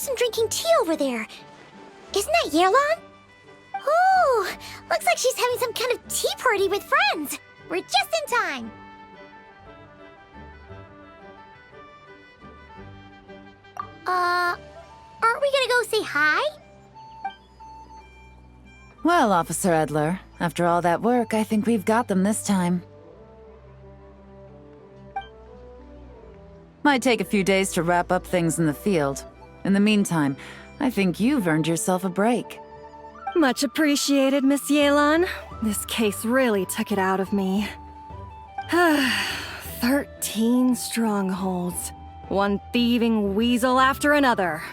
person drinking tea over there. Isn't that Yelan? Oh, looks like she's having some kind of tea party with friends. We're just in time. Aren't we gonna go say hi? Well, Officer Edler, after all that work, I think we've got them this time. Might take a few days to wrap up things in the field. In the meantime, I think you've earned yourself a break. Much appreciated, Miss Yelan. This case really took it out of me. 13 strongholds. One thieving weasel after another.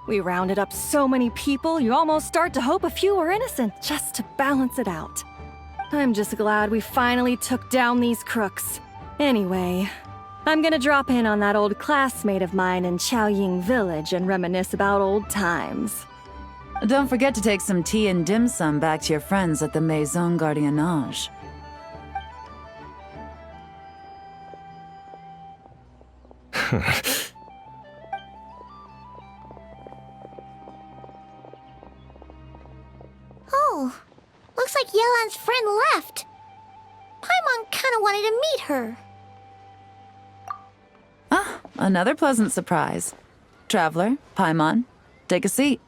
We rounded up so many people, you almost start to hope a few were innocent just to balance it out. I'm just glad we finally took down these crooks. Anyway, I'm gonna drop in on that old classmate of mine in Chaoying Village and reminisce about old times. Don't forget to take some tea and dim sum back to your friends at the Maison Gardiennage. Oh, looks like Yelan's friend left. Paimon kinda wanted to meet her. Ah, another pleasant surprise. Traveler, Paimon, take a seat.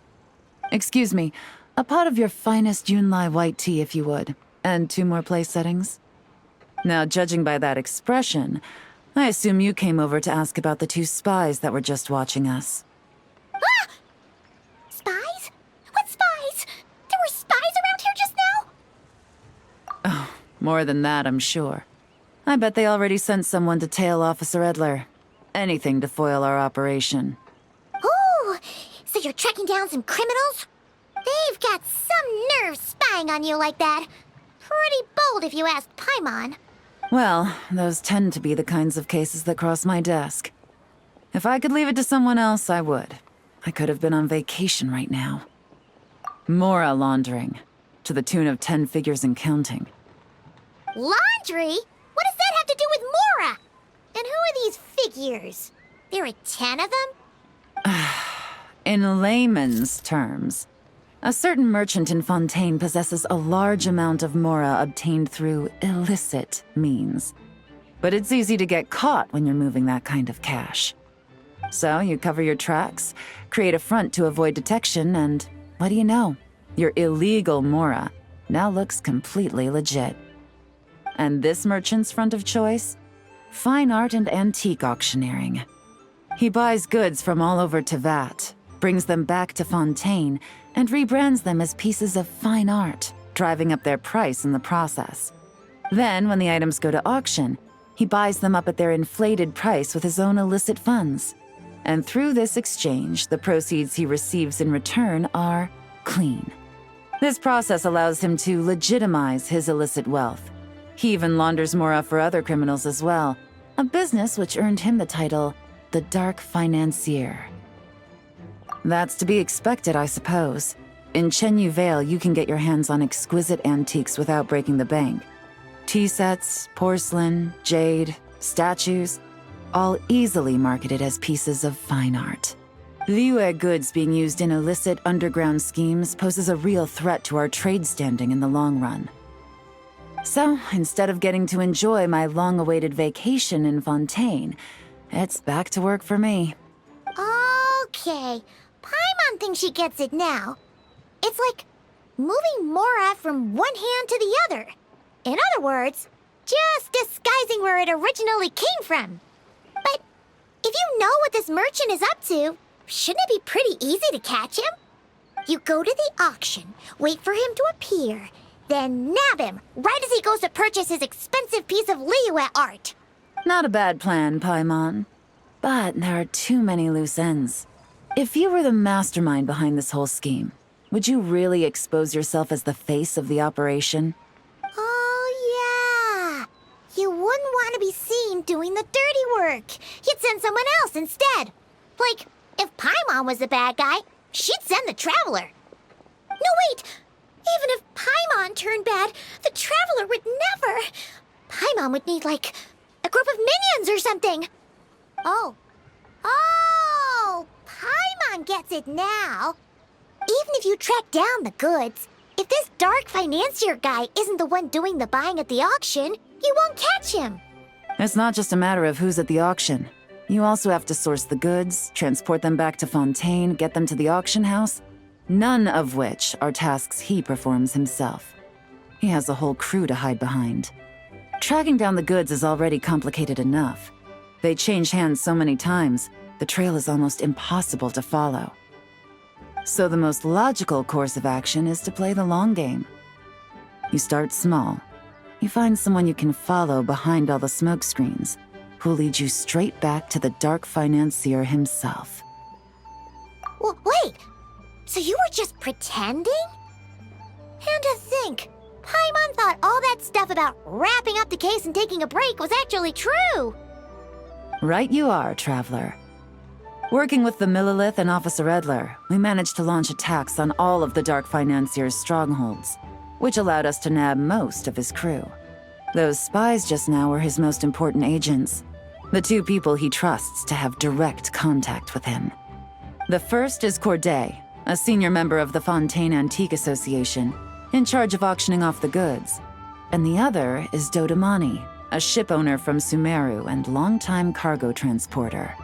Excuse me, a pot of your finest Yunlai white tea if you would, and 2 more place settings. Now, judging by that expression, I assume you came over to ask about the 2 spies that were just watching us. Ah! Spies? What spies? There were spies around here just now? Oh, more than that, I'm sure. I bet they already sent someone to tail Officer Edler. Anything to foil our operation. Oh, so you're tracking down some criminals? They've got some nerve spying on you like that. Pretty bold if you ask Paimon. Well, those tend to be the kinds of cases that cross my desk. If I could leave it to someone else, I would. I could have been on vacation right now. Mora laundering, to the tune of 10 figures and counting. Laundry? What does that have to do with Mora? And who are these figures? There are 10 of them? In layman's terms, a certain merchant in Fontaine possesses a large amount of Mora obtained through illicit means. But it's easy to get caught when you're moving that kind of cash. So you cover your tracks, create a front to avoid detection, and what do you know? Your illegal Mora now looks completely legit. And this merchant's front of choice? Fine art and antique auctioneering. He buys goods from all over Tevat, brings them back to Fontaine, and rebrands them as pieces of fine art, driving up their price in the process. Then, when the items go to auction, he buys them up at their inflated price with his own illicit funds. And through this exchange, the proceeds he receives in return are clean. This process allows him to legitimize his illicit wealth. He even launders Mora for other criminals as well, a business which earned him the title, the Dark Financier. That's to be expected, I suppose. In Chenyu Vale, you can get your hands on exquisite antiques without breaking the bank. Tea sets, porcelain, jade, statues, all easily marketed as pieces of fine art. Liyue goods being used in illicit underground schemes poses a real threat to our trade standing in the long run. So, instead of getting to enjoy my long-awaited vacation in Fontaine, it's back to work for me. Okay, Paimon thinks she gets it now. It's like moving Mora from one hand to the other. In other words, just disguising where it originally came from. But if you know what this merchant is up to, shouldn't it be pretty easy to catch him? You go to the auction, wait for him to appear, then nab him right as he goes to purchase his expensive piece of Liyue art. Not a bad plan, Paimon. But there are too many loose ends. If you were the mastermind behind this whole scheme, would you really expose yourself as the face of the operation? Oh, yeah. You wouldn't want to be seen doing the dirty work. You'd send someone else instead. Like, if Paimon was the bad guy, she'd send the Traveler. No, wait! Even if Paimon turned bad, the Traveler would never. Paimon would need, like, a group of minions or something. Oh. Oh! Paimon Paimon gets it now. Even if you track down the goods, if this dark financier guy isn't the one doing the buying at the auction, you won't catch him. It's not just a matter of who's at the auction. You also have to source the goods, transport them back to Fontaine, get them to the auction house, none of which are tasks he performs himself. He has a whole crew to hide behind. Tracking down the goods is already complicated enough. They change hands so many times, the trail is almost impossible to follow. So the most logical course of action is to play the long game. You start small. You find someone you can follow behind all the smoke screens, who'll lead you straight back to the dark financier himself. Wait, so you were just pretending? And to think, Paimon thought all that stuff about wrapping up the case and taking a break was actually true. Right you are, Traveler. Working with the Millilith and Officer Edler, we managed to launch attacks on all of the Dark Financier's strongholds, which allowed us to nab most of his crew. Those spies just now were his most important agents, the two people he trusts to have direct contact with him. The first is Corday, a senior member of the Fontaine Antique Association, in charge of auctioning off the goods. And the other is Dodamani, a ship owner from Sumeru and longtime cargo transporter.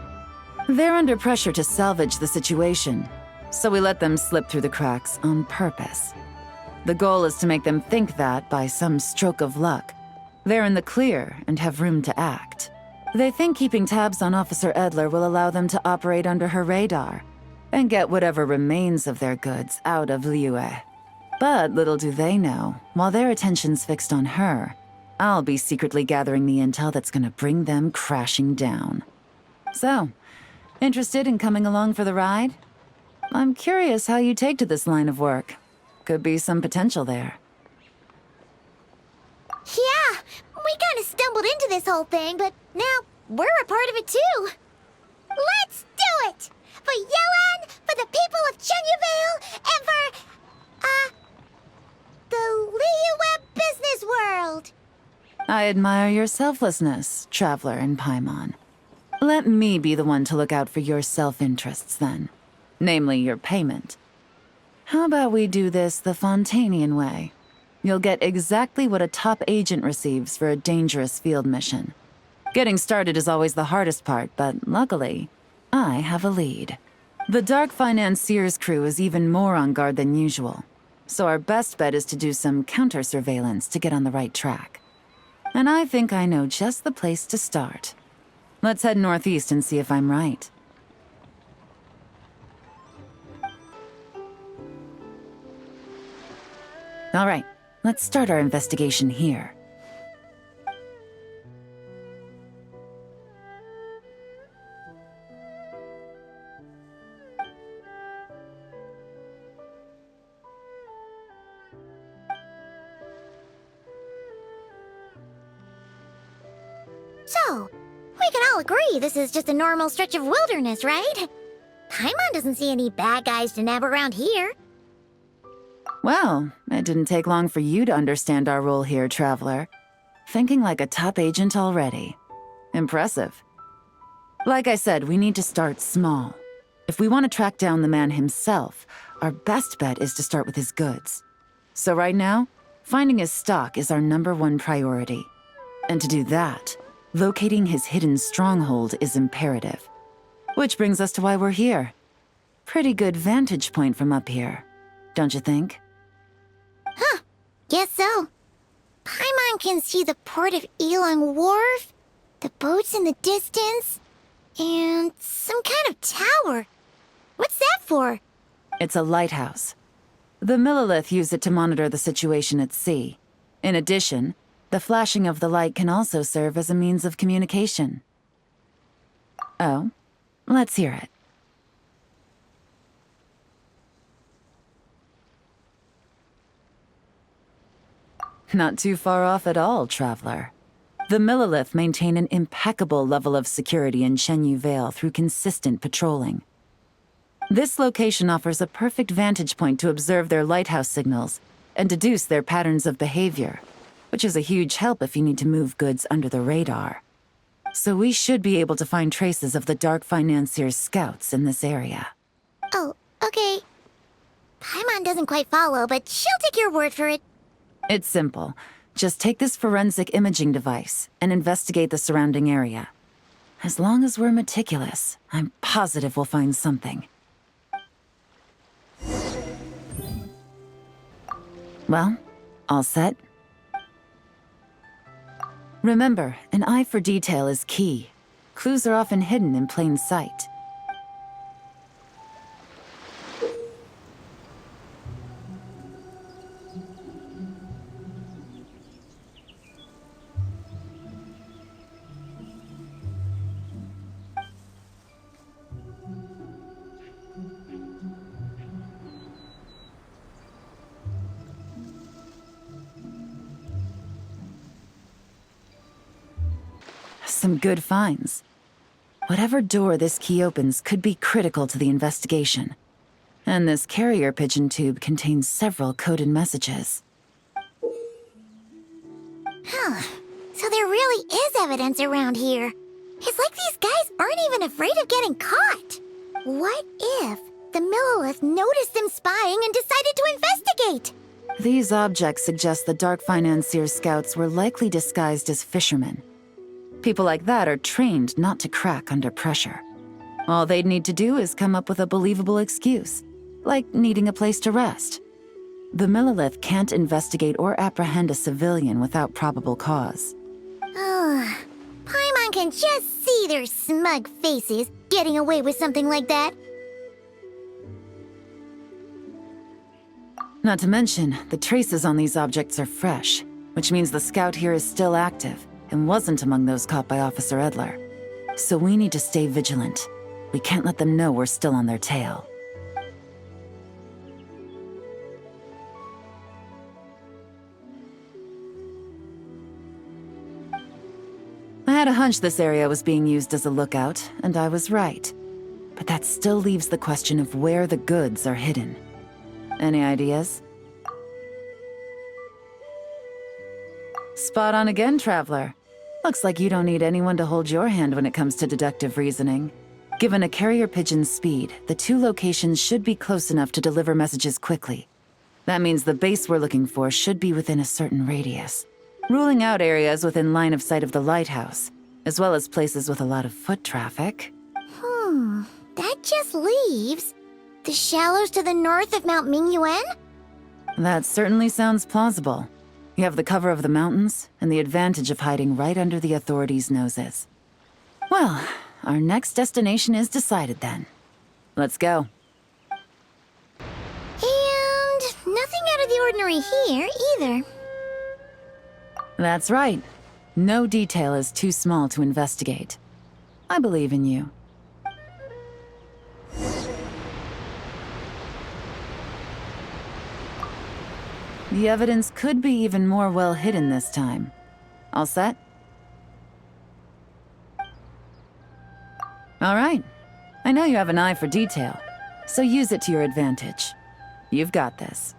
They're under pressure to salvage the situation, so we let them slip through the cracks on purpose. The goal is to make them think that, by some stroke of luck, they're in the clear and have room to act. They think keeping tabs on Officer Edler will allow them to operate under her radar and get whatever remains of their goods out of Liyue. But little do they know, while their attention's fixed on her, I'll be secretly gathering the intel that's gonna bring them crashing down. So, interested in coming along for the ride? I'm curious how you take to this line of work. Could be some potential there. Yeah, we kind of stumbled into this whole thing, but now we're a part of it too. Let's do it! For Yelan, for the people of Chenyavale, and for, the Liyue business world. I admire your selflessness, Traveler and Paimon. Let me be the one to look out for your self-interests then. Namely, your payment. How about we do this the Fontainian way? You'll get exactly what a top agent receives for a dangerous field mission. Getting started is always the hardest part, but luckily, I have a lead. The Dark Financier's crew is even more on guard than usual, so our best bet is to do some counter-surveillance to get on the right track. And I think I know just the place to start. Let's head northeast and see if I'm right. All right, let's start our investigation here. So, we can all agree this is just a normal stretch of wilderness, right? Paimon doesn't see any bad guys to nab around here. Well, it didn't take long for you to understand our role here, Traveler. Thinking like a top agent already. Impressive. Like I said, we need to start small. If we want to track down the man himself, our best bet is to start with his goods. So right now, finding his stock is our #1 priority. And to do that, locating his hidden stronghold is imperative. Which brings us to why we're here. Pretty good vantage point from up here, don't you think? Huh, guess so. Paimon can see the port of Yilong Warf, the boats in the distance, and some kind of tower. What's that for? It's a lighthouse. The Millilith use it to monitor the situation at sea. In addition, the flashing of the light can also serve as a means of communication. Oh, let's hear it. Not too far off at all, Traveler. The Millilith maintain an impeccable level of security in Shenyu Vale through consistent patrolling. This location offers a perfect vantage point to observe their lighthouse signals and deduce their patterns of behavior, which is a huge help if you need to move goods under the radar. So we should be able to find traces of the Dark Financier's scouts in this area. Oh, okay. Paimon doesn't quite follow, but she'll take your word for it. It's simple. Just take this forensic imaging device and investigate the surrounding area. As long as we're meticulous, I'm positive we'll find something. Well, all set? Remember, an eye for detail is key. Clues are often hidden in plain sight. Some good finds. Whatever door this key opens could be critical to the investigation. And this carrier pigeon tube contains several coded messages. Huh. So there really is evidence around here. It's like these guys aren't even afraid of getting caught. What if the Millilith noticed them spying and decided to investigate? These objects suggest the Dark Financier scouts were likely disguised as fishermen. People like that are trained not to crack under pressure. All they'd need to do is come up with a believable excuse, like needing a place to rest. The Millilith can't investigate or apprehend a civilian without probable cause. Ugh. Paimon can just see their smug faces getting away with something like that. Not to mention, the traces on these objects are fresh, which means the scout here is still active and wasn't among those caught by Officer Edler. So we need to stay vigilant. We can't let them know we're still on their tail. I had a hunch this area was being used as a lookout, and I was right. But that still leaves the question of where the goods are hidden. Any ideas? Spot on again, Traveler. Looks like you don't need anyone to hold your hand when it comes to deductive reasoning. Given a carrier pigeon's speed, the two locations should be close enough to deliver messages quickly. That means the base we're looking for should be within a certain radius, ruling out areas within line of sight of the lighthouse, as well as places with a lot of foot traffic. That just leaves the shallows to the north of Mount Mingyuan? That certainly sounds plausible. You have the cover of the mountains, and the advantage of hiding right under the authorities' noses. Well, our next destination is decided then. Let's go. And nothing out of the ordinary here, either. That's right. No detail is too small to investigate. I believe in you. The evidence could be even more well hidden this time. All set? All right. I know you have an eye for detail, so use it to your advantage. You've got this.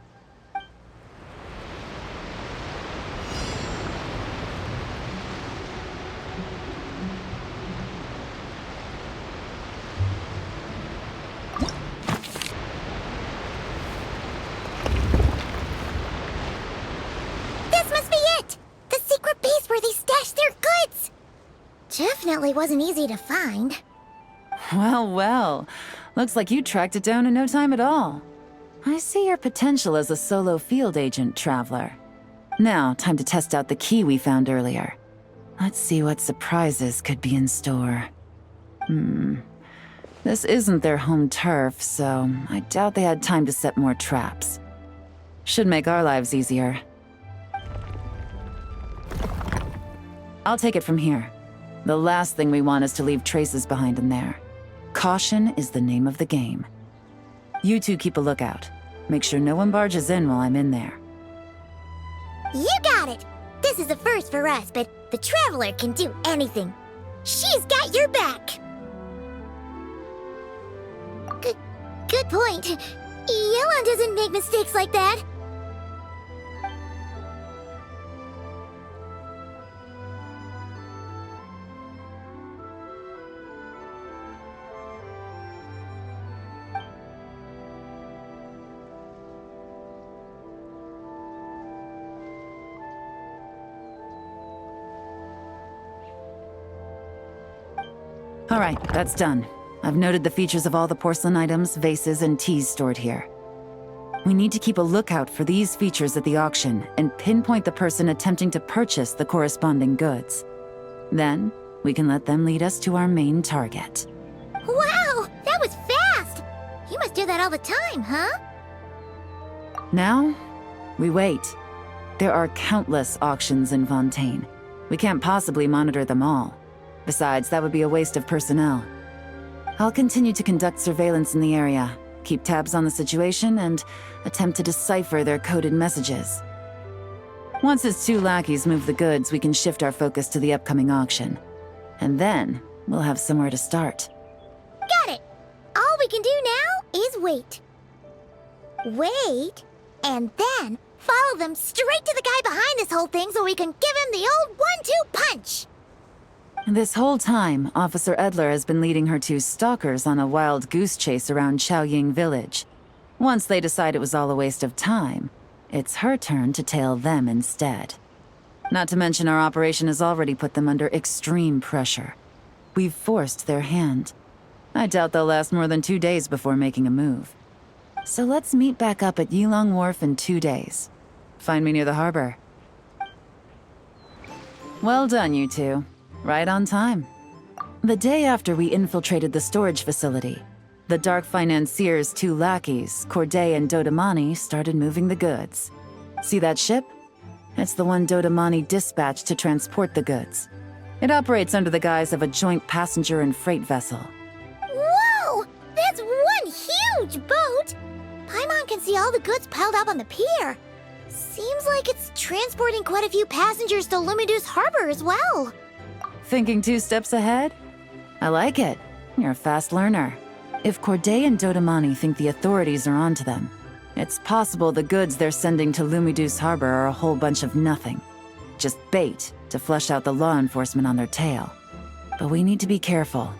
This must be it! The secret base where they stashed their goods! Definitely wasn't easy to find. Well, well. Looks like you tracked it down in no time at all. I see your potential as a solo field agent, Traveler. Now, time to test out the key we found earlier. Let's see what surprises could be in store. This isn't their home turf, so I doubt they had time to set more traps. Should make our lives easier. I'll take it from here. The last thing we want is to leave traces behind in there. Caution is the name of the game. You two keep a lookout. Make sure no one barges in while I'm in there. You got it! This is a first for us, but the Traveler can do anything. She's got your back! Good point. Yelan doesn't make mistakes like that. All right, that's done. I've noted the features of all the porcelain items, vases, and teas stored here. We need to keep a lookout for these features at the auction and pinpoint the person attempting to purchase the corresponding goods. Then, we can let them lead us to our main target. Wow, that was fast! You must do that all the time, huh? Now, we wait. There are countless auctions in Fontaine. We can't possibly monitor them all. Besides, that would be a waste of personnel. I'll continue to conduct surveillance in the area, keep tabs on the situation, and attempt to decipher their coded messages. Once his 2 lackeys move the goods, we can shift our focus to the upcoming auction. And then, we'll have somewhere to start. Got it! All we can do now is wait. Wait, and then follow them straight to the guy behind this whole thing so we can give him the old 1-2 punch! This whole time, Officer Edler has been leading her 2 stalkers on a wild goose chase around Chaoying village. Once they decide it was all a waste of time, it's her turn to tail them instead. Not to mention our operation has already put them under extreme pressure. We've forced their hand. I doubt they'll last more than 2 days before making a move. So let's meet back up at Yilong Warf in 2 days. Find me near the harbor. Well done, you 2. Right on time. The day after we infiltrated the storage facility, the Dark Financier's 2 lackeys, Corday and Dodamani, started moving the goods. See that ship? It's the one Dodamani dispatched to transport the goods. It operates under the guise of a joint passenger and freight vessel. Whoa! That's one huge boat! Paimon can see all the goods piled up on the pier. Seems like it's transporting quite a few passengers to Lumidus Harbor as well. Thinking 2 steps ahead? I like it. You're a fast learner. If Corday and Dodamani think the authorities are onto them, it's possible the goods they're sending to Lumidus Harbor are a whole bunch of nothing. Just bait to flush out the law enforcement on their tail. But we need to be careful.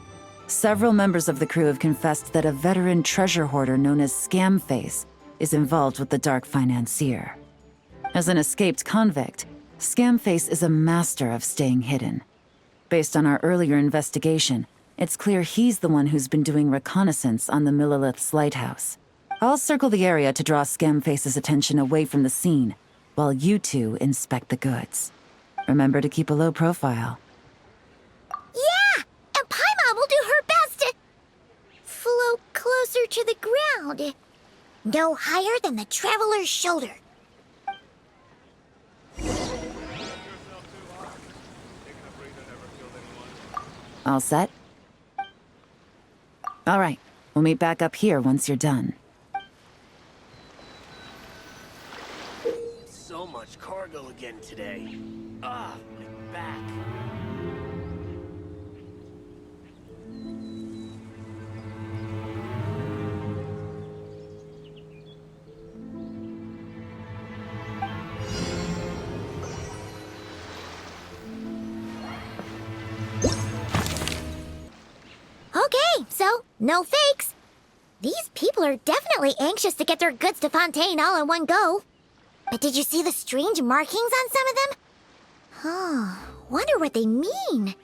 Several members of the crew have confessed that a veteran treasure hoarder known as Scamface is involved with the Dark Financier. As an escaped convict, Scamface is a master of staying hidden. Based on our earlier investigation, it's clear he's the one who's been doing reconnaissance on the Millilith's lighthouse. I'll circle the area to draw Scamface's attention away from the scene, while you 2 inspect the goods. Remember to keep a low profile. Yeah! And Paimon will do her best to float closer to the ground. No higher than the traveler's shoulder. All set? All right, we'll meet back up here once you're done. So much cargo again today. Ah, my back. Okay, so no fakes. These people are definitely anxious to get their goods to Fontaine all in one go. But did you see the strange markings on some of them? Huh, wonder what they mean.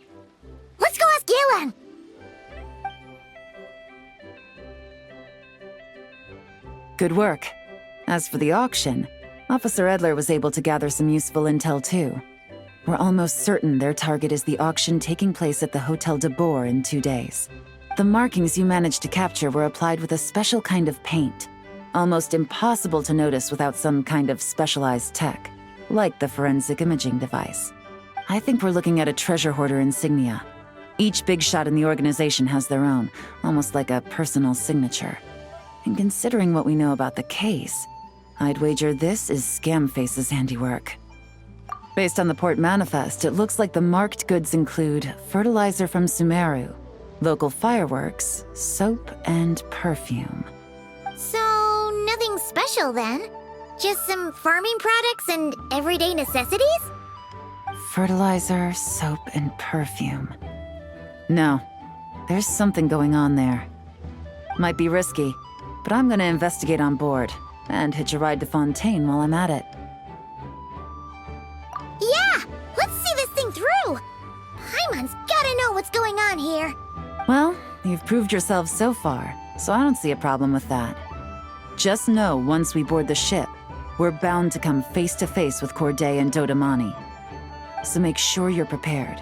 Let's go ask Yelan! Good work. As for the auction, Officer Edler was able to gather some useful intel too. We're almost certain their target is the auction taking place at the Hotel de Boer in 2 days. The markings you managed to capture were applied with a special kind of paint, almost impossible to notice without some kind of specialized tech, like the forensic imaging device. I think we're looking at a treasure hoarder insignia. Each big shot in the organization has their own, almost like a personal signature. And considering what we know about the case, I'd wager this is Scamface's handiwork. Based on the port manifest, it looks like the marked goods include fertilizer from Sumeru, local fireworks, soap, and perfume. So, nothing special then? Just some farming products and everyday necessities? Fertilizer, soap, and perfume. No, there's something going on there. Might be risky, but I'm gonna investigate on board, and hitch a ride to Fontaine while I'm at it. Yeah! Let's see this thing through! Paimon's gotta know what's going on here. Well, you've proved yourself so far, so I don't see a problem with that. Just know once we board the ship, we're bound to come face to face with Corday and Dodamani. So make sure you're prepared.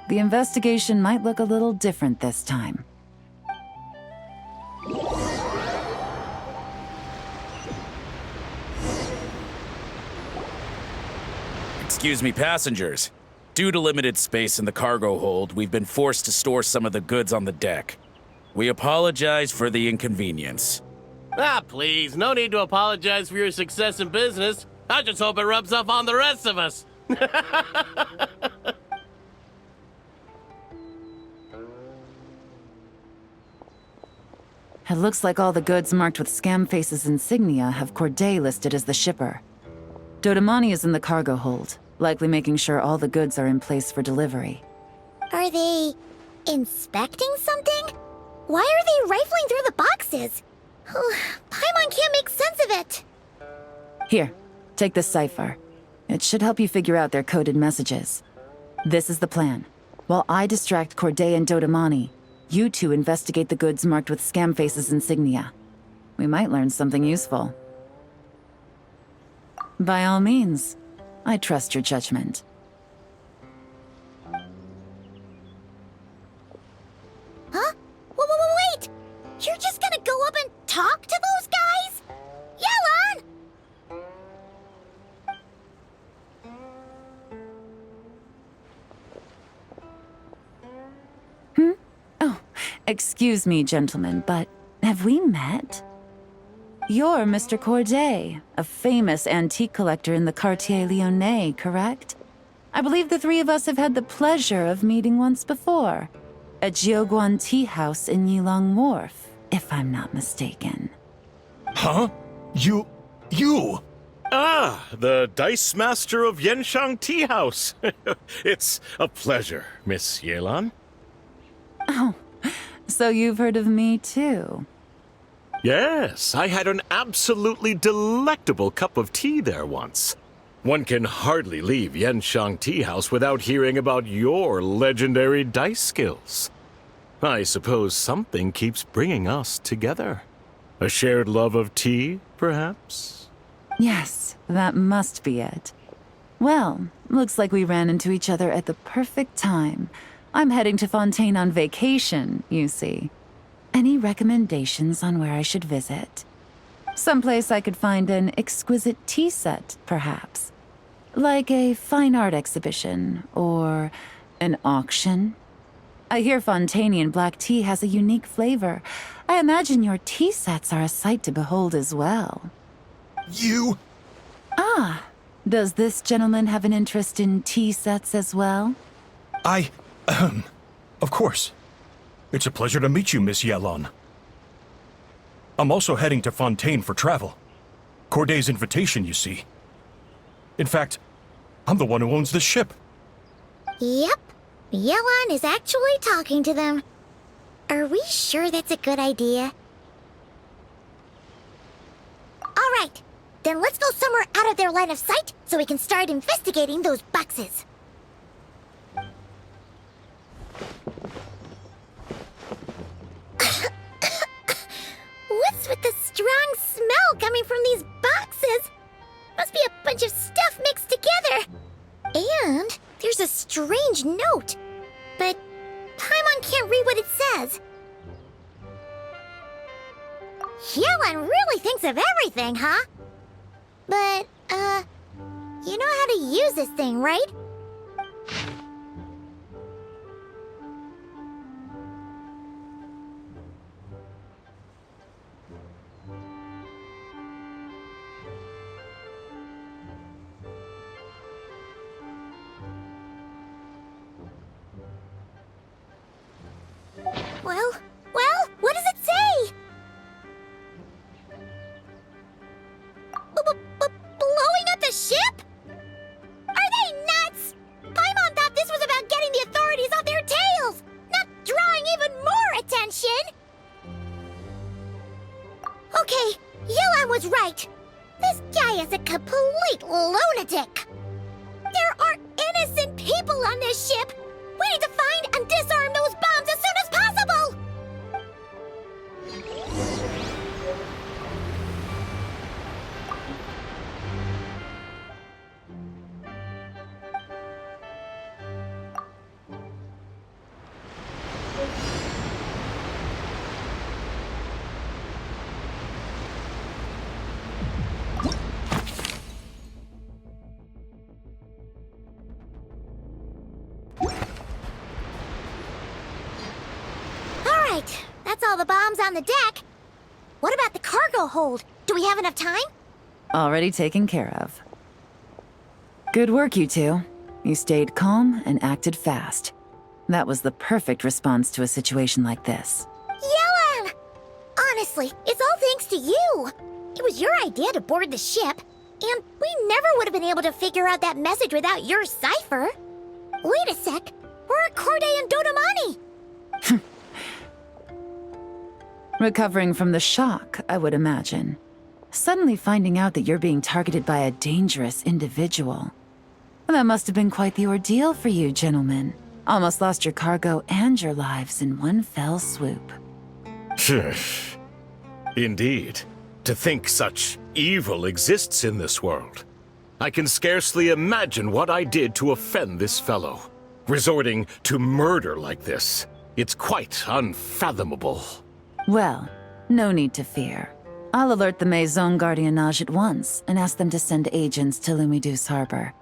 The investigation might look a little different this time. Excuse me, passengers. Due to limited space in the cargo hold, we've been forced to store some of the goods on the deck. We apologize for the inconvenience. Ah, please, no need to apologize for your success in business. I just hope it rubs off on the rest of us. It looks like all the goods marked with Scamface's insignia have Corday listed as the shipper. Dodamani is in the cargo hold, likely making sure all the goods are in place for delivery. Are they inspecting something? Why are they rifling through the boxes? Paimon can't make sense of it. Here, take this cipher. It should help you figure out their coded messages. This is the plan. While I distract Corday and Dodamani, you two investigate the goods marked with Scamface's insignia. We might learn something useful. By all means, I trust your judgment. Huh? Wait! You're just gonna go up and talk to those guys? Yelan! Oh, excuse me, gentlemen, but have we met? You're Mr. Corday, a famous antique collector in the Quartier Lyonnais, correct? I believe the three of us have had the pleasure of meeting once before, at Jiuguan Tea House in Yilong Warf, if I'm not mistaken. Huh? You... Ah, the Dice Master of Yenshang Tea House. It's a pleasure, Miss Yelan. Oh, so you've heard of me too? Yes, I had an absolutely delectable cup of tea there once. One can hardly leave Yenshang Tea House without hearing about your legendary dice skills. I suppose something keeps bringing us together. A shared love of tea, perhaps? Yes, that must be it. Well, looks like we ran into each other at the perfect time. I'm heading to Fontaine on vacation, you see. Any recommendations on where I should visit? Someplace I could find an exquisite tea set, perhaps. Like a fine art exhibition, or an auction. I hear Fontainian black tea has a unique flavor. I imagine your tea sets are a sight to behold as well. You... Ah, does this gentleman have an interest in tea sets as well? Of course. It's a pleasure to meet you, Miss Yelan. I'm also heading to Fontaine for travel. Corday's invitation, you see. In fact, I'm the one who owns the ship. Yep. Yelan is actually talking to them. Are we sure that's a good idea? All right. Then let's go somewhere out of their line of sight so we can start investigating those boxes. What's with the strong smell coming from these boxes? Must be a bunch of stuff mixed together. And there's a strange note. But Paimon can't read what it says. Yelan really thinks of everything, huh? But, you know how to use this thing, right? Well, what does it say? Blowing up the ship? Are they nuts? Paimon thought this was about getting the authorities off their tails, not drawing even more attention. Okay, Yelan was right. This guy is a complete lunatic. There are innocent people on this ship. We need to find and disarm those bombs as soon as possible! Right, that's all the bombs on the deck. What about the cargo hold? Do we have enough time? Already taken care of. Good work, you two. You stayed calm and acted fast. That was the perfect response to a situation like this. Yelan! Honestly, it's all thanks to you. It was your idea to board the ship, and we never would have been able to figure out that message without your cipher. Wait a sec, we're at Corday and Dodamani. Recovering from the shock, I would imagine. Suddenly finding out that you're being targeted by a dangerous individual. That must have been quite the ordeal for you, gentlemen. Almost lost your cargo and your lives in one fell swoop. Indeed. To think such evil exists in this world. I can scarcely imagine what I did to offend this fellow. Resorting to murder like this. It's quite unfathomable. Well, no need to fear. I'll alert the Maison Gardiennage at once and ask them to send agents to Lumidus Harbor.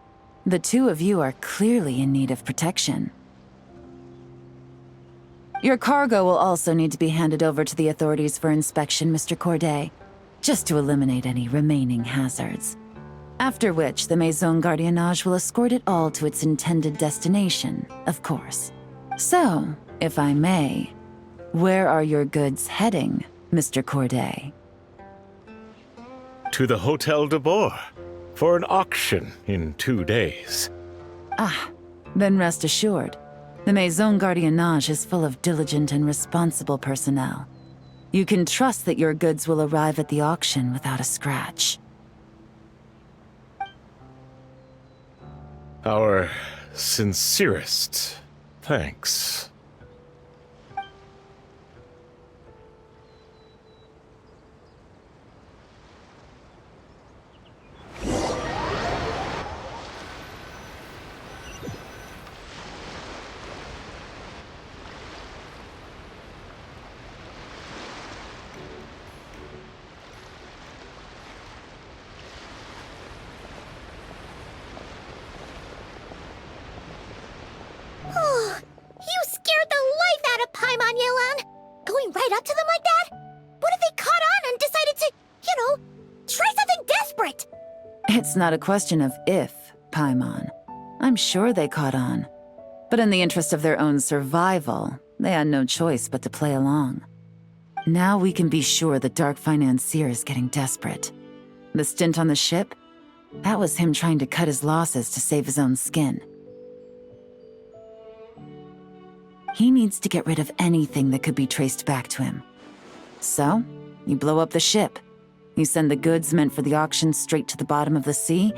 The two of you are clearly in need of protection. Your cargo will also need to be handed over to the authorities for inspection, Mr. Corday, just to eliminate any remaining hazards. After which, the Maison Gardiennage will escort it all to its intended destination, of course. So, if I may, where are your goods heading, Mr. Corday? To the Hotel de Boer for an auction in 2 days. Ah, then rest assured. The Maison Gardiennage is full of diligent and responsible personnel. You can trust that your goods will arrive at the auction without a scratch. Our sincerest thanks. Oh, you scared the life out of Paimon, Yelan. Going right up to them like that? What if they caught on and decided to, try something desperate? It's not a question of if, Paimon. I'm sure they caught on. But in the interest of their own survival, they had no choice but to play along. Now we can be sure the Dark Financier is getting desperate. The stint on the ship? That was him trying to cut his losses to save his own skin. He needs to get rid of anything that could be traced back to him. So, you blow up the ship. You send the goods meant for the auction straight to the bottom of the sea,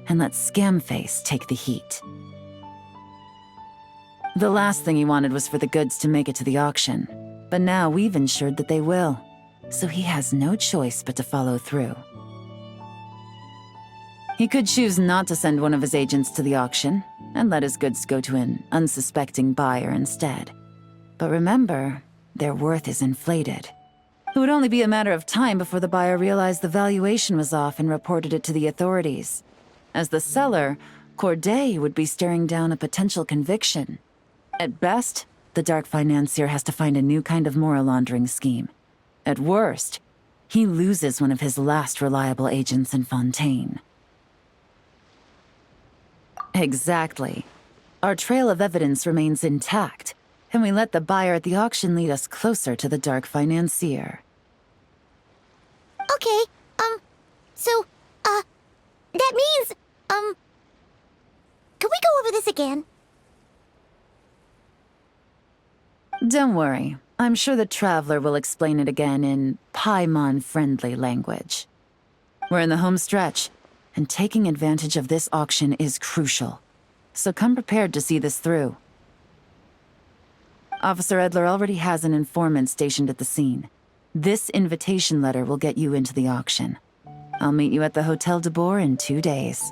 and let Scamface take the heat. The last thing he wanted was for the goods to make it to the auction, but now we've ensured that they will, so he has no choice but to follow through. He could choose not to send one of his agents to the auction, and let his goods go to an unsuspecting buyer instead. But remember, their worth is inflated. It would only be a matter of time before the buyer realized the valuation was off and reported it to the authorities. As the seller, Corday would be staring down a potential conviction. At best, the Dark Financier has to find a new kind of moral laundering scheme. At worst, he loses one of his last reliable agents in Fontaine. Exactly. Our trail of evidence remains intact, and we let the buyer at the auction lead us closer to the Dark Financier. Okay, that means, can we go over this again? Don't worry. I'm sure the Traveler will explain it again in Paimon-friendly language. We're in the home stretch, and taking advantage of this auction is crucial. So come prepared to see this through. Officer Edler already has an informant stationed at the scene. This invitation letter will get you into the auction. I'll meet you at the Hotel de Boer in 2 days.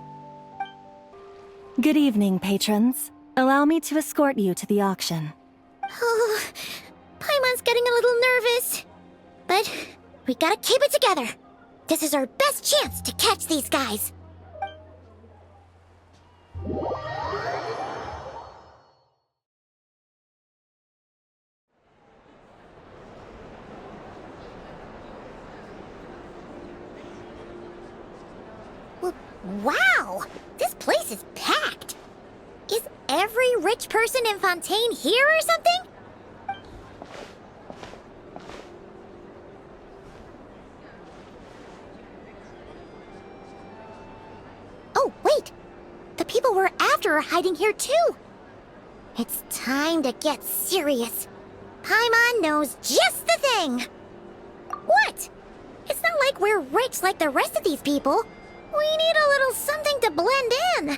Good evening, patrons. Allow me to escort you to the auction. Oh, Paimon's getting a little nervous. But we gotta keep it together. This is our best chance to catch these guys. Wow! This place is packed! Is every rich person in Fontaine here or something? Oh, wait! The people we're after are hiding here too! It's time to get serious. Paimon knows just the thing! What? It's not like we're rich like the rest of these people. We need a little something to blend in.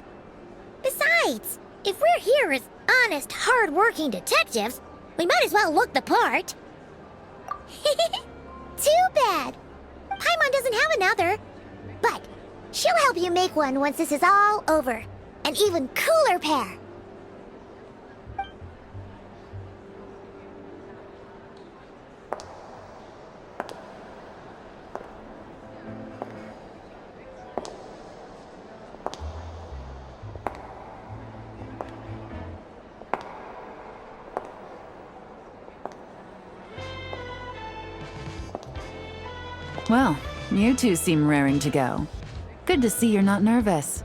Besides, if we're here as honest, hard-working detectives, we might as well look the part. Too bad. Paimon doesn't have another. But she'll help you make one once this is all over. An even cooler pair. Well, you two seem raring to go. Good to see you're not nervous.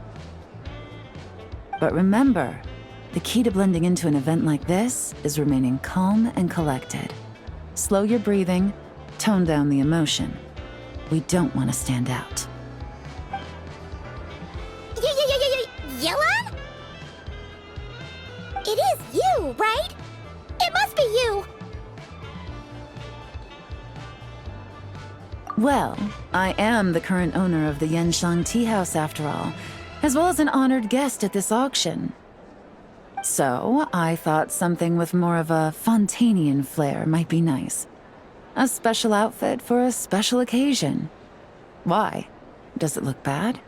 But remember, the key to blending into an event like this is remaining calm and collected. Slow your breathing, tone down the emotion. We don't want to stand out. Yelan? It is you, right? It must be you! Well, I am the current owner of the Yenshang Tea House after all, as well as an honored guest at this auction. So, I thought something with more of a Fontainian flair might be nice. A special outfit for a special occasion. Why? Does it look bad?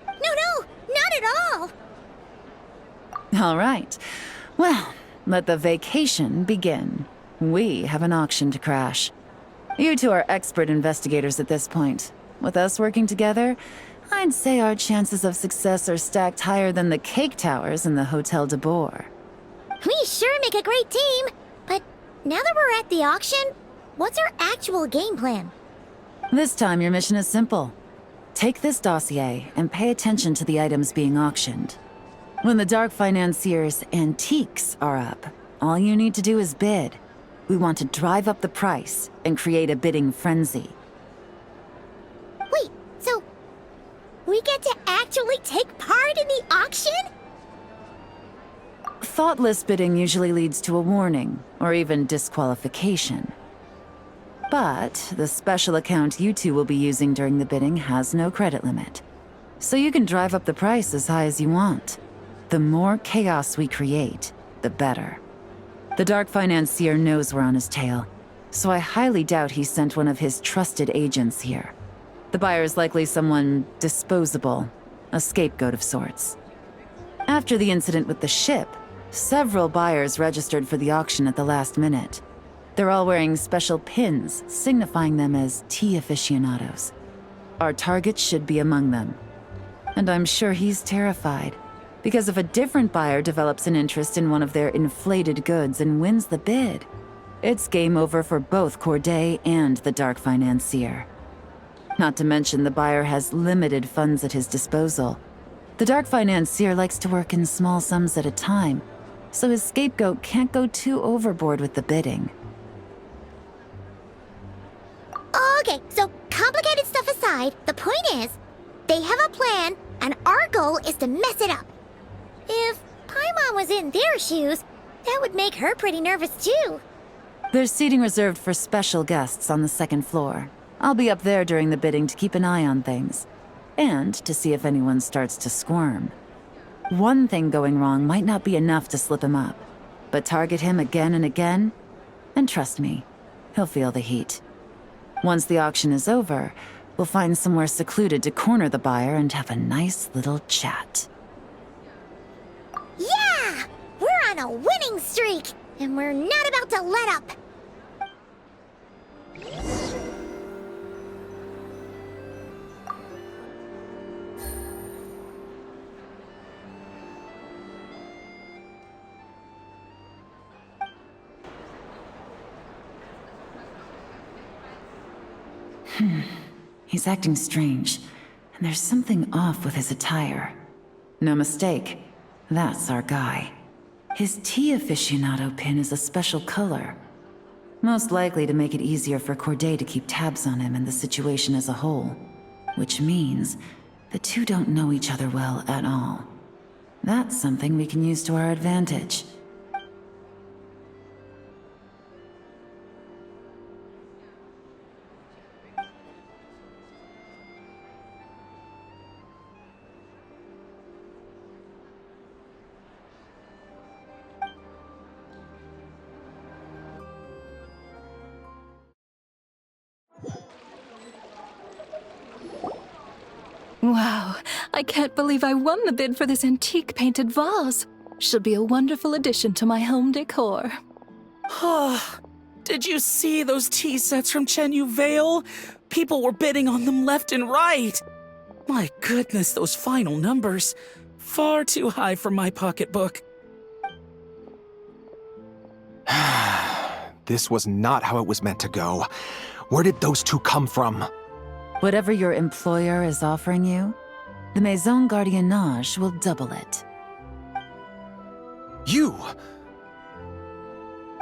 No, not at all! All right. Well, let the vacation begin. We have an auction to crash. You two are expert investigators at this point. With us working together, I'd say our chances of success are stacked higher than the cake towers in the Hotel de Boer. We sure make a great team! But now that we're at the auction, what's our actual game plan? This time your mission is simple. Take this dossier and pay attention to the items being auctioned. When the Dark Financier's antiques are up, all you need to do is bid. We want to drive up the price and create a bidding frenzy. Wait, so we get to actually take part in the auction? Thoughtless bidding usually leads to a warning, or even disqualification. But the special account you two will be using during the bidding has no credit limit. So you can drive up the price as high as you want. The more chaos we create, the better. The Dark Financier knows we're on his tail, so I highly doubt he sent one of his trusted agents here. The buyer's likely someone disposable, a scapegoat of sorts. After the incident with the ship, several buyers registered for the auction at the last minute. They're all wearing special pins, signifying them as tea aficionados. Our target should be among them. And I'm sure he's terrified, because if a different buyer develops an interest in one of their inflated goods and wins the bid, it's game over for both Corday and the Dark Financier. Not to mention the buyer has limited funds at his disposal. The Dark Financier likes to work in small sums at a time, so his scapegoat can't go too overboard with the bidding. Okay, so complicated stuff aside, the point is, they have a plan, and our goal is to mess it up. If Paimon was in their shoes, that would make her pretty nervous too. There's seating reserved for special guests on the second floor. I'll be up there during the bidding to keep an eye on things, and to see if anyone starts to squirm. One thing going wrong might not be enough to slip him up, but target him again and again, and trust me, he'll feel the heat. Once the auction is over, we'll find somewhere secluded to corner the buyer and have a nice little chat. Yeah! We're on a winning streak, and we're not about to let up. He's acting strange. and there's something off with his attire. No mistake, that's our guy. His tea aficionado pin is a special color. Most likely to make it easier for Corday to keep tabs on him and the situation as a whole. Which means the two don't know each other well at all. That's something we can use to our advantage. Wow, I can't believe I won the bid for this antique painted vase. Should be a wonderful addition to my home decor. Did you see those tea sets from Chenyu Vale? People were bidding on them left and right. My goodness, those final numbers. Far too high for my pocketbook. This was not how it was meant to go. Where did those two come from? Whatever your employer is offering you, the Maison Gardiennage will double it. You!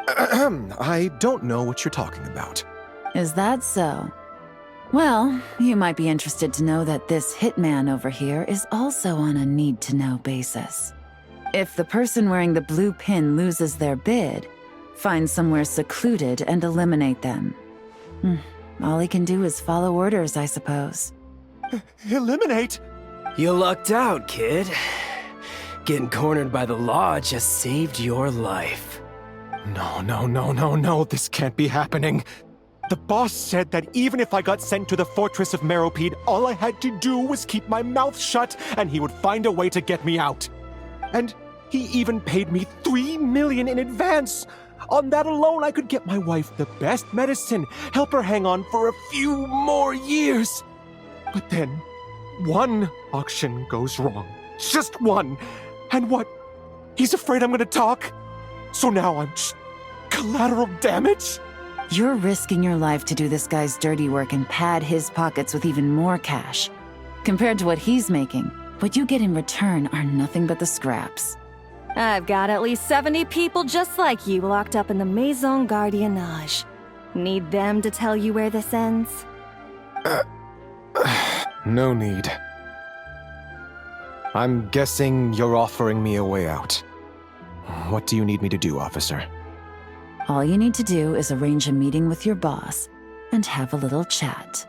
I don't know what you're talking about. Is that so? Well, you might be interested to know that this hitman over here is also on a need-to-know basis. If the person wearing the blue pin loses their bid, find somewhere secluded and eliminate them. All he can do is follow orders, I suppose. Eliminate? You lucked out, kid. Getting cornered by the law just saved your life. No, this can't be happening. The boss said that even if I got sent to the Fortress of Meropide, all I had to do was keep my mouth shut and he would find a way to get me out. And he even paid me 3 million in advance. On that alone, I could get my wife the best medicine, help her hang on for a few more years. But then, one auction goes wrong. Just one. And what? He's afraid I'm gonna talk? So now I'm just collateral damage? You're risking your life to do this guy's dirty work and pad his pockets with even more cash. Compared to what he's making, what you get in return are nothing but the scraps. I've got at least 70 people just like you locked up in the Maison Gardiennage. Need them to tell you where this ends? No need. I'm guessing you're offering me a way out. What do you need me to do, officer? All you need to do is arrange a meeting with your boss and have a little chat.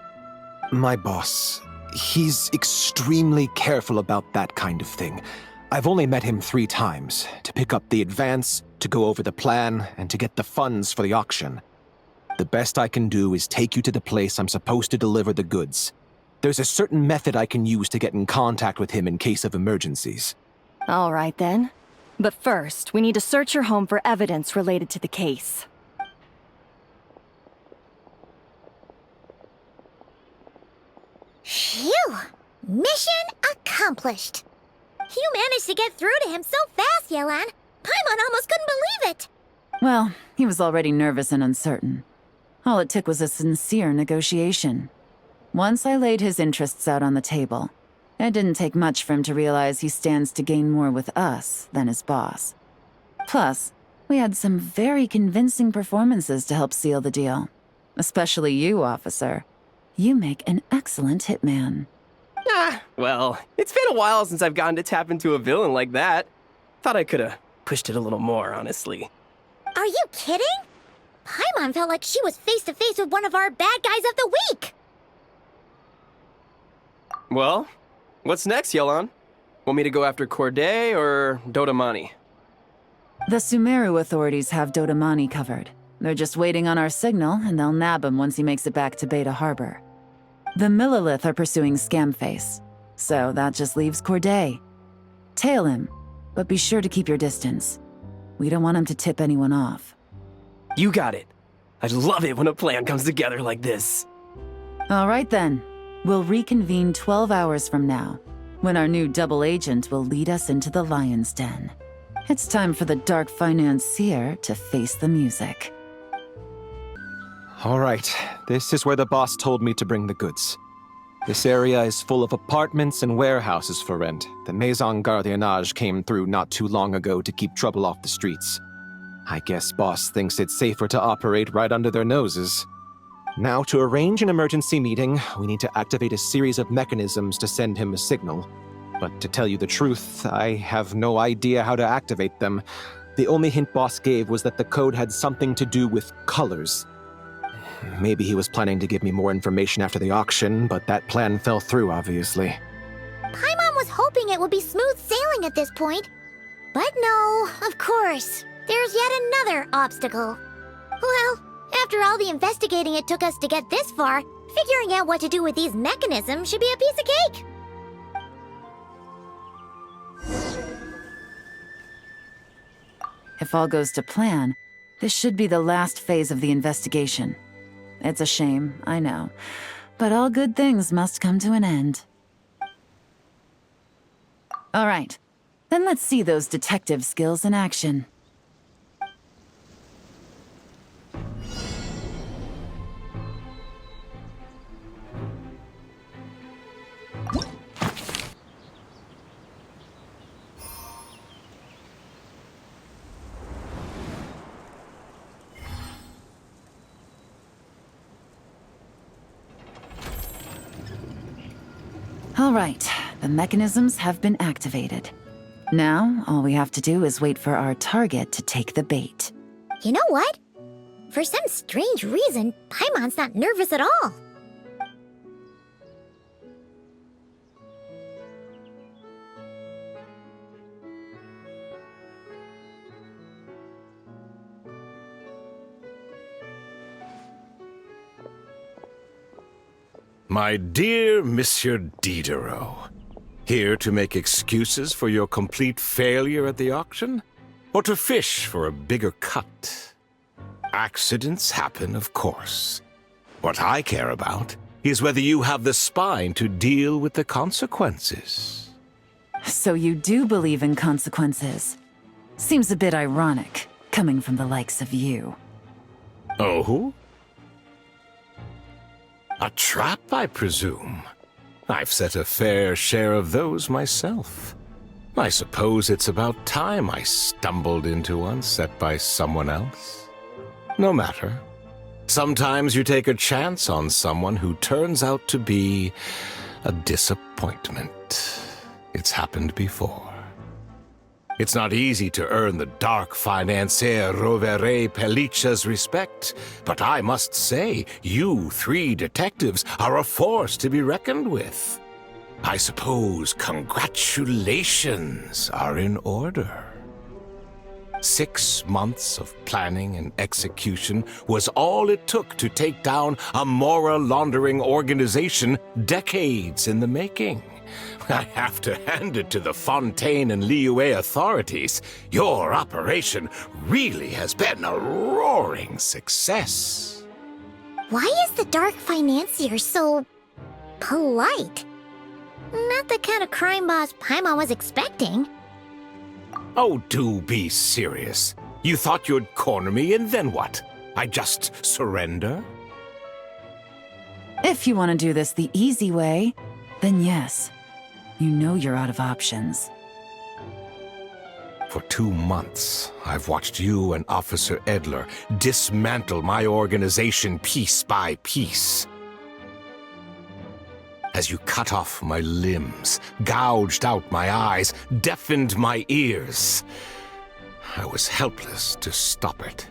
My boss, he's extremely careful about that kind of thing. I've only met him 3 times, to pick up the advance, to go over the plan, and to get the funds for the auction. The best I can do is take you to the place I'm supposed to deliver the goods. There's a certain method I can use to get in contact with him in case of emergencies. All right then. But first, we need to search your home for evidence related to the case. Phew! Mission accomplished. You managed to get through to him so fast, Yelan. Paimon almost couldn't believe it. Well, he was already nervous and uncertain. All it took was a sincere negotiation. Once I laid his interests out on the table, it didn't take much for him to realize he stands to gain more with us than his boss. Plus, we had some very convincing performances to help seal the deal. Especially you, officer. You make an excellent hitman. Well, it's been a while since I've gotten to tap into a villain like that. Thought I could've pushed it a little more, honestly. Are you kidding? Paimon felt like she was face to face with one of our bad guys of the week. Well, what's next, Yelan? Want me to go after Corday or Dodamani? The Sumeru authorities have Dodamani covered. They're just waiting on our signal, and they'll nab him once he makes it back to Beta Harbor. The Millilith are pursuing Scamface, so that just leaves Corday. Tail him, but be sure to keep your distance. We don't want him to tip anyone off. You got it. I love it when a plan comes together like this. All right then. We'll reconvene 12 hours from now, when our new double agent will lead us into the Lion's Den. It's time for the Dark Financier to face the music. All right, this is where the boss told me to bring the goods. This area is full of apartments and warehouses for rent. The Maison Gardiennage came through not too long ago to keep trouble off the streets. I guess boss thinks it's safer to operate right under their noses. Now, to arrange an emergency meeting, we need to activate a series of mechanisms to send him a signal. But to tell you the truth, I have no idea how to activate them. The only hint boss gave was that the code had something to do with colors. Maybe he was planning to give me more information after the auction, but that plan fell through, obviously. Paimon was hoping it would be smooth sailing at this point. But no, of course. There's yet another obstacle. Well, after all the investigating it took us to get this far, figuring out what to do with these mechanisms should be a piece of cake. If all goes to plan, this should be the last phase of the investigation. It's a shame, I know, but all good things must come to an end. All right, then let's see those detective skills in action. All right, the mechanisms have been activated. Now, all we have to do is wait for our target to take the bait. You know what? For some strange reason, Paimon's not nervous at all. My dear Monsieur Diderot, here to make excuses for your complete failure at the auction? Or to fish for a bigger cut? Accidents happen, of course. What I care about is whether you have the spine to deal with the consequences. So you do believe in consequences. Seems a bit ironic, coming from the likes of you. Oh? A trap, I presume. I've set a fair share of those myself. I suppose it's about time I stumbled into one set by someone else. No matter. Sometimes you take a chance on someone who turns out to be a disappointment. It's happened before. It's not easy to earn the dark financier Rovere Pelliccia's respect, but I must say, you three detectives are a force to be reckoned with. I suppose congratulations are in order. 6 months of planning and execution was all it took to take down a Mora laundering organization decades in the making. I have to hand it to the Fontaine and Liyue authorities. Your operation really has been a roaring success. Why is the Dark Financier so polite? Not the kind of crime boss Paimon was expecting. Oh, do be serious. You thought you'd corner me, and then what? I just surrender? If you want to do this the easy way, then yes. You know you're out of options. For 2 months, I've watched you and Officer Edler dismantle my organization piece by piece. As you cut off my limbs, gouged out my eyes, deafened my ears, I was helpless to stop it.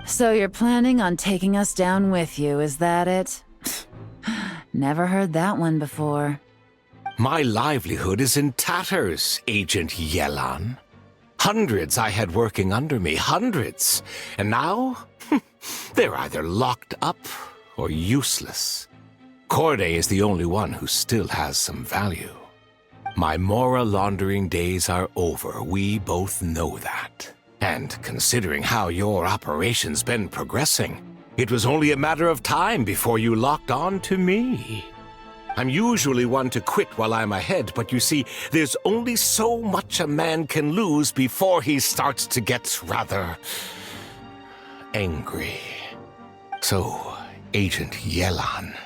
So you're planning on taking us down with you, is that it? Never heard that one before. My livelihood is in tatters, Agent Yelan. Hundreds I had working under me, hundreds. And now, they're either locked up or useless. Corday is the only one who still has some value. My Mora laundering days are over, we both know that. And considering how your operation's been progressing, it was only a matter of time before you locked on to me. I'm usually one to quit while I'm ahead, but you see, there's only so much a man can lose before he starts to get rather angry. So, Agent Yelan,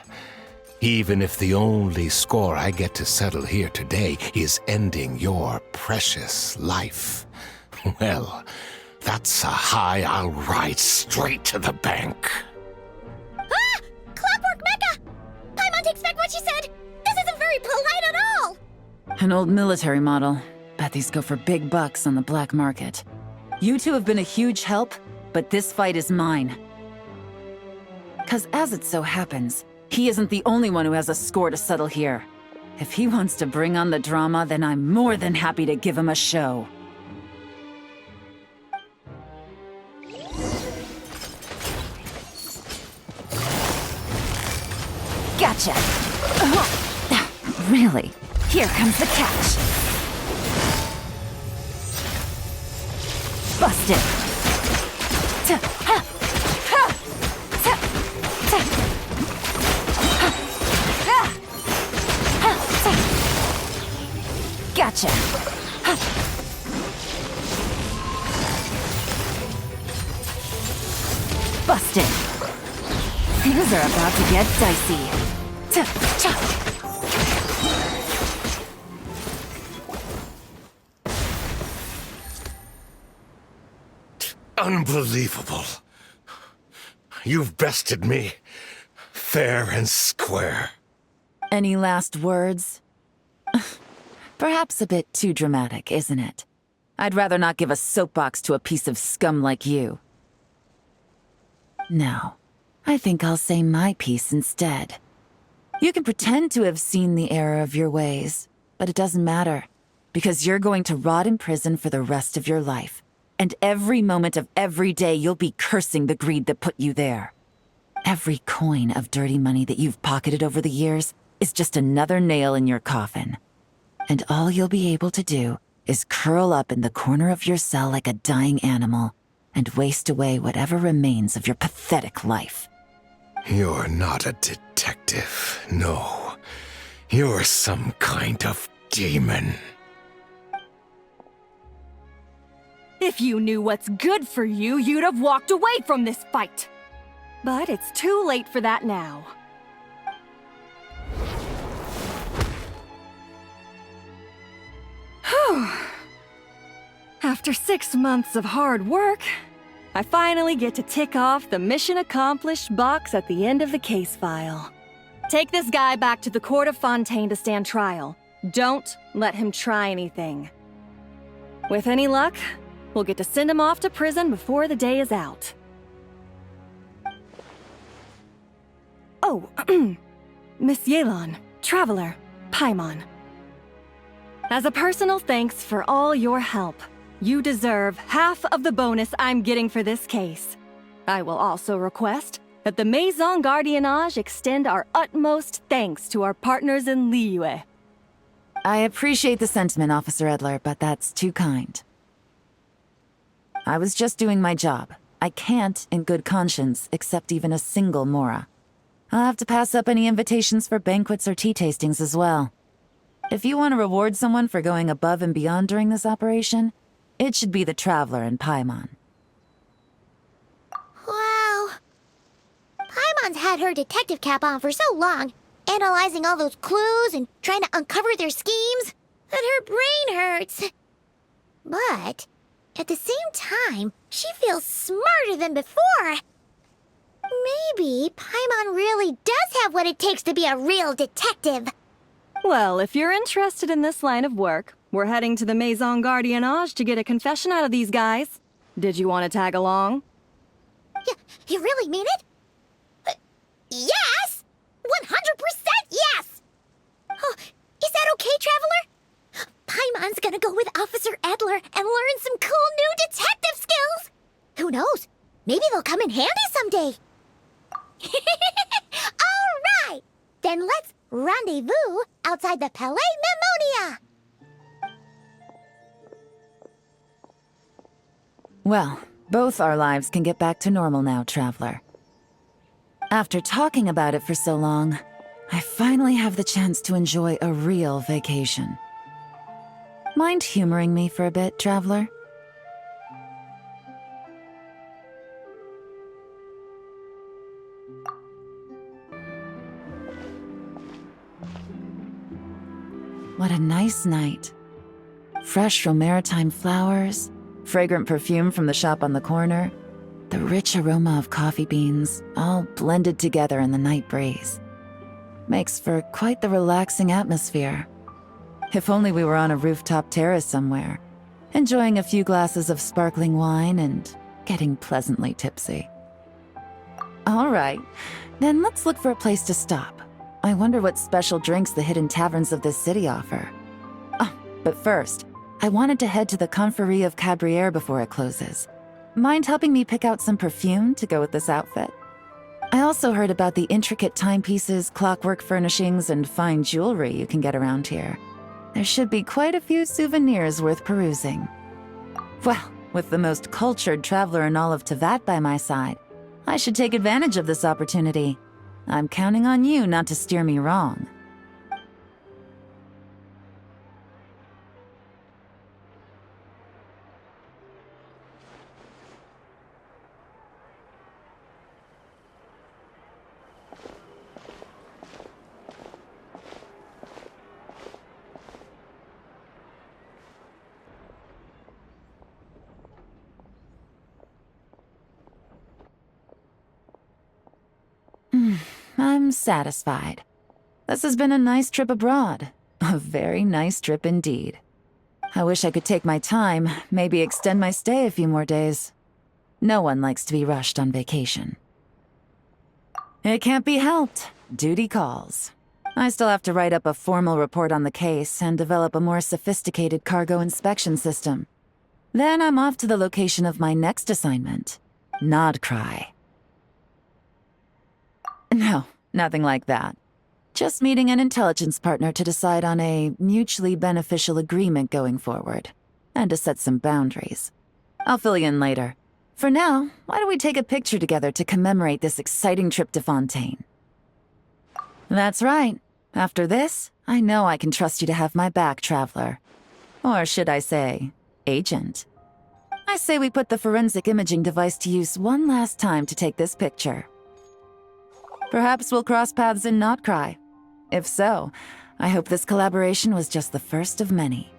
Even if the only score I get to settle here today is ending your precious life. Well, that's a high I'll ride straight to the bank. Ah! Clockwork Mecha! Paimon takes back what she said! This isn't very polite at all! An old military model. Bet these go for big bucks on the black market. You two have been a huge help, but this fight is mine. 'Cause as it so happens, he isn't the only one who has a score to settle here. If he wants to bring on the drama, then I'm more than happy to give him a show. Gotcha! Really? Here comes the catch. Busted! Gotcha! Busted! Things are about to get dicey. Unbelievable. You've bested me, fair and square. Any last words? Perhaps a bit too dramatic, isn't it? I'd rather not give a soapbox to a piece of scum like you. No, I think I'll say my piece instead. You can pretend to have seen the error of your ways, but it doesn't matter, because you're going to rot in prison for the rest of your life. And every moment of every day you'll be cursing the greed that put you there. Every coin of dirty money that you've pocketed over the years is just another nail in your coffin. And all you'll be able to do is curl up in the corner of your cell like a dying animal and waste away whatever remains of your pathetic life. You're not a detective, no. You're some kind of demon. If you knew what's good for you, you'd have walked away from this fight. But it's too late for that now. Whew. After 6 months of hard work, I finally get to tick off the mission accomplished box at the end of the case file. Take this guy back to the court of Fontaine to stand trial. Don't let him try anything. With any luck, we'll get to send him off to prison before the day is out. Oh, Miss Yelan, Traveler, Paimon. As a personal thanks for all your help, you deserve half of the bonus I'm getting for this case. I will also request that the Maison Gardiennage extend our utmost thanks to our partners in Liyue. I appreciate the sentiment, Officer Edler, but that's too kind. I was just doing my job. I can't, in good conscience, accept even a single Mora. I'll have to pass up any invitations for banquets or tea tastings as well. If you want to reward someone for going above and beyond during this operation, it should be the Traveler and Paimon. Wow. Paimon's had her detective cap on for so long, analyzing all those clues and trying to uncover their schemes, that her brain hurts. But at the same time, she feels smarter than before. Maybe Paimon really does have what it takes to be a real detective. Well, if you're interested in this line of work, we're heading to the Maison Gardiennage to get a confession out of these guys. Did you want to tag along? You really mean it? Yes! 100% yes! Oh, is that okay, Traveler? Paimon's gonna go with Officer Edler and learn some cool new detective skills! Who knows? Maybe they'll come in handy someday. All right! Then let's rendezvous outside the Palais Memonia! Well, both our lives can get back to normal now, Traveler. After talking about it for so long, I finally have the chance to enjoy a real vacation. Mind humoring me for a bit, Traveler? what a nice night. Fresh from maritime flowers, fragrant perfume from the shop on the corner, the rich aroma of coffee beans, all blended together in the night breeze. Makes for quite the relaxing atmosphere. If only we were on a rooftop terrace somewhere, enjoying a few glasses of sparkling wine and getting pleasantly tipsy. All right, then let's look for a place to stop. I wonder what special drinks the hidden taverns of this city offer. Oh, but first, I wanted to head to the Confrérie of Cabriere before it closes. Mind helping me pick out some perfume to go with this outfit? I also heard about the intricate timepieces, clockwork furnishings, and fine jewelry you can get around here. There should be quite a few souvenirs worth perusing. Well, with the most cultured traveler in all of Tevat by my side, I should take advantage of this opportunity. I'm counting on you not to steer me wrong. I'm satisfied. This has been a nice trip abroad. A very nice trip indeed. I wish I could take my time, maybe extend my stay a few more days. No one likes to be rushed on vacation. It can't be helped. Duty calls. I still have to write up a formal report on the case and develop a more sophisticated cargo inspection system. Then I'm off to the location of my next assignment, Nodcry. No, nothing like that. Just meeting an intelligence partner to decide on a mutually beneficial agreement going forward, and to set some boundaries. I'll fill you in later. For now, why don't we take a picture together to commemorate this exciting trip to Fontaine? That's right. After this, I know I can trust you to have my back, Traveler. Or should I say, Agent. I say we put the forensic imaging device to use one last time to take this picture. Perhaps we'll cross paths in Notcry. If so, I hope this collaboration was just the first of many.